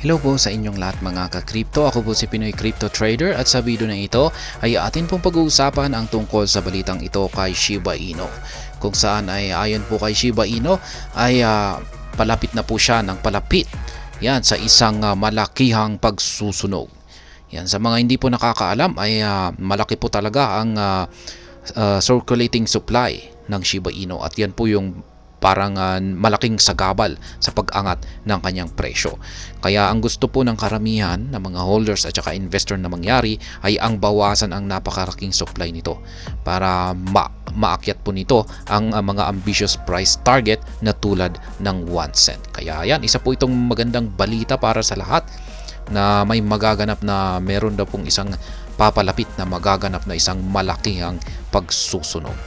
Hello po sa inyong lahat mga ka-crypto. Ako po si Pinoy Crypto Trader at sa video na ito ay atin pong pag-uusapan ang tungkol sa balitang ito kay Shiba Inu. Kung saan ay ayon po kay Shiba Inu ay palapit na po siya ng palapit yan sa isang malakihang pagsusunog. Yan, sa mga hindi po nakakaalam ay malaki po talaga ang circulating supply ng Shiba Inu at yan po yung parang malaking sagabal sa pag-angat ng kanyang presyo. Kaya ang gusto po ng karamihan ng mga holders at saka investor na mangyari ay ang bawasan ang napakaraking supply nito para maakyat po nito ang mga ambitious price target na tulad ng 1 cent. Kaya yan, isa po itong magandang balita para sa lahat na may magaganap na meron daw pong isang papalapit na magaganap na isang malakihang pagsusunog.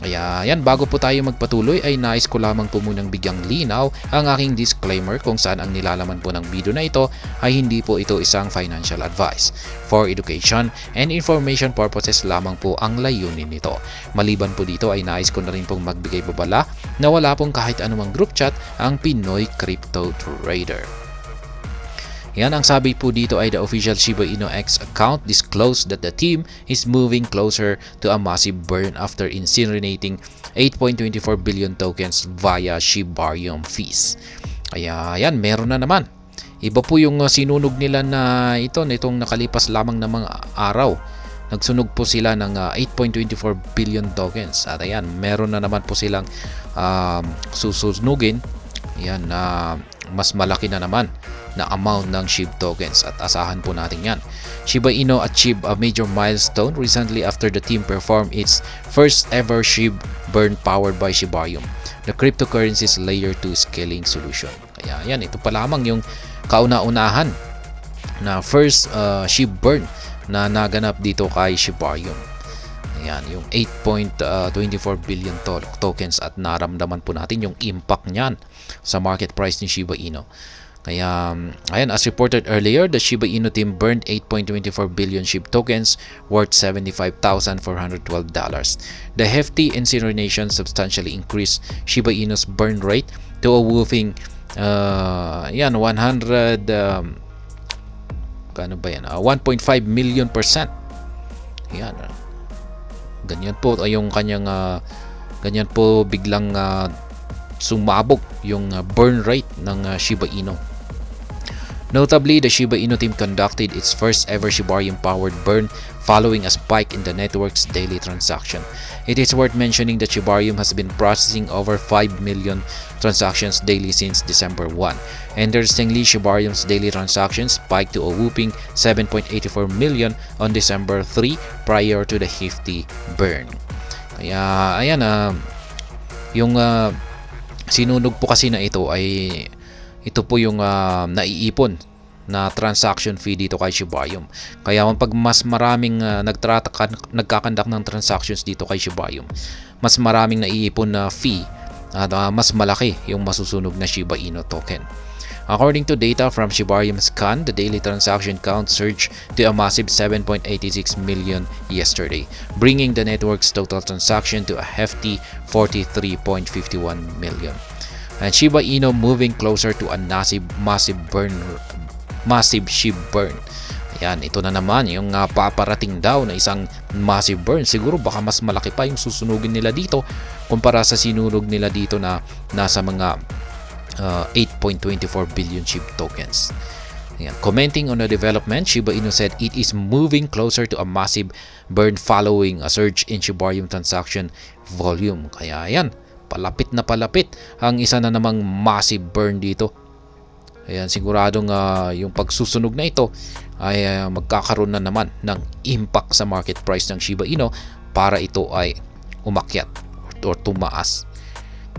Kaya yan, bago po tayo magpatuloy ay nais ko lamang po munang bigyang linaw ang aking disclaimer kung saan ang nilalaman po ng video na ito ay hindi po ito isang financial advice. For education and information purposes lamang po ang layunin nito. Maliban po dito ay nais ko na rin pong magbigay babala na wala pong kahit anumang group chat ang Pinoy Crypto Trader. Yan, ang sabi po dito ay the official Shiba Inu X account disclosed that the team is moving closer to a massive burn after incinerating 8.24 billion tokens via Shibarium fees. Kaya yan, meron na naman. Iba po yung sinunog nila na nitong nakalipas lamang na mga araw. Nagsunog po sila ng 8.24 billion tokens. At ayan, meron na naman po silang susunugin. Yan, mas malaki na naman na amount ng SHIB tokens at asahan po natin yan. Shiba Inu achieved a major milestone recently after the team performed its first ever SHIB burn powered by Shibarium, the cryptocurrency's layer 2 scaling solution. Kaya yan, ito pa lamang yung kauna-unahan na first SHIB burn na naganap dito kay Shibarium. Ayan, yung 8.24 billion tokens at naramdaman po natin yung impact niyan sa market price ni Shiba Inu. Kaya, ayan, as reported earlier, the Shiba Inu team burned 8.24 billion SHIB tokens worth $75,412. The hefty incineration substantially increased Shiba Inu's burn rate to a whopping 100 1.5 million%. Yan. Ganyan po yung kanyang ganyan po biglang sumabog yung burn rate ng Shiba Inu. Notably, the Shiba Inu team conducted its first ever Shibarium powered burn following a spike in the network's daily transaction. It is worth mentioning that Shibarium has been processing over 5 million transactions daily since December 1. Interestingly, Shibarium's daily transactions spiked to a whopping 7.84 million on December 3 prior to the hefty burn. Kaya ayan, yung sinunog po kasi na ito ay ito po yung naiipon na transaction fee dito kay Shibarium. Kaya pag mas maraming nagkakandak ng transactions dito kay Shibarium, mas maraming naiipon na fee at mas malaki yung masusunog na Shiba Inu token. According to data from Shibarium Scan, the daily transaction count surged to a massive 7.86 million yesterday, bringing the network's total transaction to a hefty 43.51 million. And Shiba Inu moving closer to a massive SHIB burn. Ayan, ito na naman yung paparating daw na isang massive burn. Siguro baka mas malaki pa yung susunugin nila dito kumpara sa sinunog nila dito na nasa mga 8.24 billion SHIB tokens. Ayan. Commenting on the development, Shiba Inu said it is moving closer to a massive burn following a surge in Shibarium transaction volume. Kaya ayan, palapit na palapit ang isa na namang massive burn dito. Ayan, siguradong yung pagsusunog na ito ay magkakaroon na naman ng impact sa market price ng Shiba Inu para ito ay umakyat or tumaas.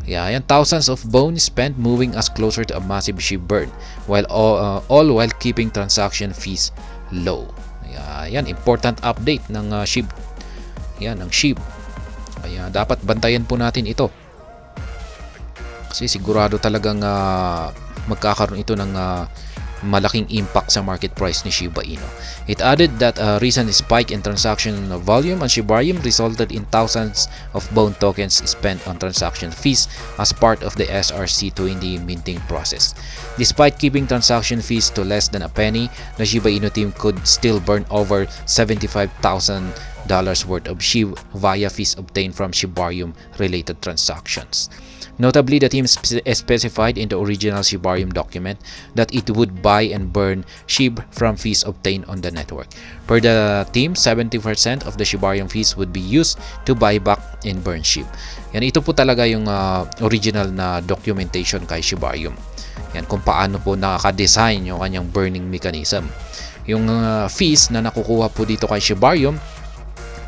Kaya ayan, thousands of bones spent moving us closer to a massive SHIB burn while all while keeping transaction fees low. Ayan, important update ng SHIB. Ayan, ng SHIB. Kaya dapat bantayan po natin ito. Kasi sigurado talagang magkakaroon ito ng malaking impact sa market price ni Shiba Inu. It added that a recent spike in transaction volume on Shibarium resulted in thousands of Bone tokens spent on transaction fees as part of the SRC20 minting process. Despite keeping transaction fees to less than a penny, the Shiba Inu team could still burn over $75,000 worth of SHIB via fees obtained from Shibarium related transactions. Notably, the team specified in the original Shibarium document that it would buy and burn SHIB from fees obtained on the network. Per the team, 70% of the Shibarium fees would be used to buy back and burn SHIB. Yan, ito po talaga yung original na documentation kay Shibarium. Yan, kung paano po nakaka-design yung kanyang burning mechanism. Yung fees na nakukuha po dito kay Shibarium,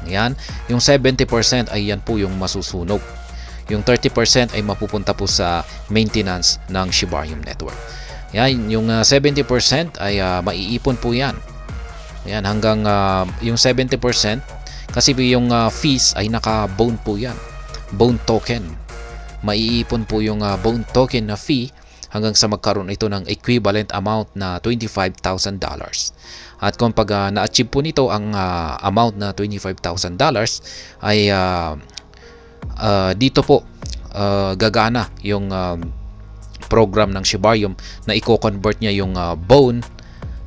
yan, yung 70% ay yan po yung masusunog. Yung 30% ay mapupunta po sa maintenance ng Shibarium network. Yan, yung 70% ay maiipon po yan. Yan, hanggang yung 70% kasi yung fees ay naka-bone po yan. Bone token. Maiipon po yung bone token na fee hanggang sa magkaroon ito ng equivalent amount na $25,000. At kung pag na-achieve po nito ang amount na $25,000 ay dito po gagana yung program ng Shibarium na i-convert niya yung bone,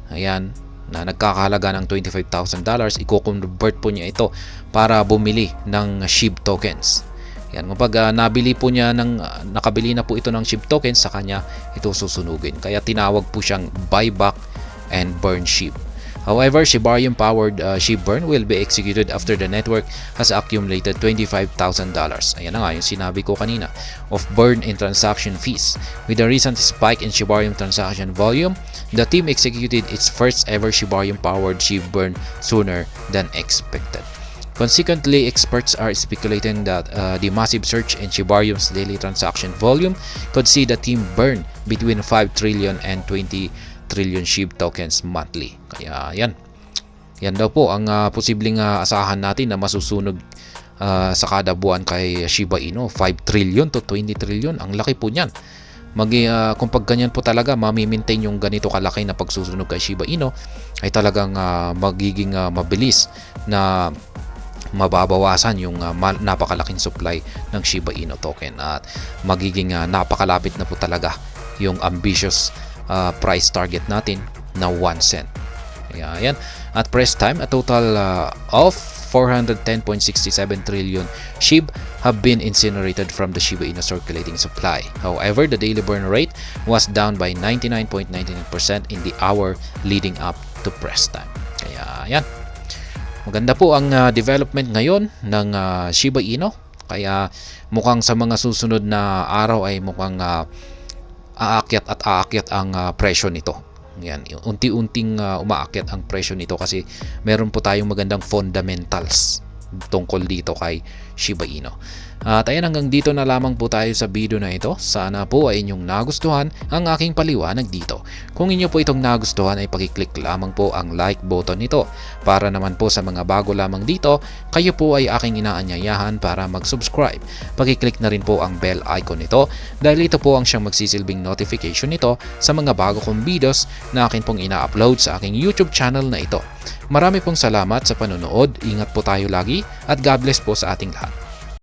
ayan, na nagkakahalaga ng $25,000, i-convert po niya ito para bumili ng SHIB tokens. Yan, kapag nakabili na po ito ng SHIB tokens, sa kanya ito susunugin. Kaya tinawag po siyang buyback and burn SHIB. However, Shibarium powered SHIB burn will be executed after the network has accumulated $25,000. Ayan na nga yung sinabi ko kanina of burn and transaction fees. With the recent spike in Shibarium transaction volume, the team executed its first ever Shibarium powered SHIB burn sooner than expected. Consequently, experts are speculating that the massive surge in Shibarium's daily transaction volume could see the team burn between 5 trillion and 20 trillion SHIB tokens monthly. Kaya yan daw po ang posibleng asahan natin na masusunog sa kada buwan kay Shiba Inu. 5 trillion to 20 trillion, ang laki po niyan. Kung pag ganyan po talaga mami-maintain yung ganito kalaki na pagsusunog kay Shiba Inu, ay talagang magiging mabilis na mababawasan yung napakalaking supply ng Shiba Inu token at magiging napakalapit na po talaga yung ambitious price target natin na 1 cent. Ayan. At press time, a total of 410.67 trillion SHIB have been incinerated from the Shiba Inu circulating supply. However, the daily burn rate was down by 99.99% in the hour leading up to press time. Kaya yan. Maganda po ang development ngayon ng Shiba Inu. Kaya mukhang sa mga susunod na araw ay mukhang aakyat ang presyo nito. Yan, unti-unting umaakyat ang presyo nito kasi meron po tayong magandang fundamentals tungkol dito kay Shiba Inu. At ayan, hanggang dito na lamang po tayo sa video na ito. Sana po ay inyong nagustuhan ang aking paliwanag dito. Kung inyo po itong nagustuhan ay pakiclick lamang po ang like button nito. Para naman po sa mga bago lamang dito, kayo po ay aking inaanyayahan para mag-subscribe. Pakiclick na rin po ang bell icon nito dahil ito po ang siyang magsisilbing notification nito sa mga bago kong videos na akin pong ina-upload sa aking YouTube channel na ito. Marami pong salamat sa panonood, ingat po tayo lagi at God bless po sa ating lahat.